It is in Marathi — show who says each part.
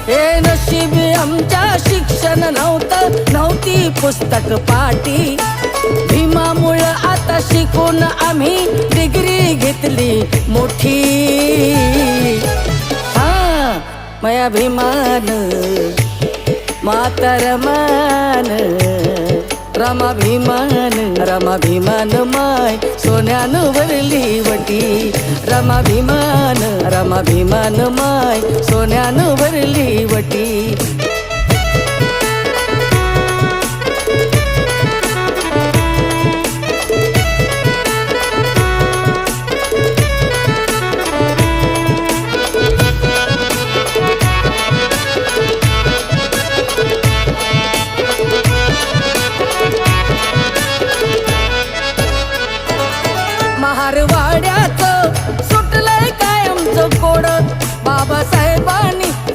Speaker 1: हे नशिबी आमच्या शिक्षण नव्हती पुस्तक पाटी. भीमामुळं आता शिकून आम्ही डिग्री घेतली मोठी. हा माया भीमान मातरमान रमा भीमान माय सोन्यानं भरली वटी. रमा भीमान माय सोन्यानं भरली वटी.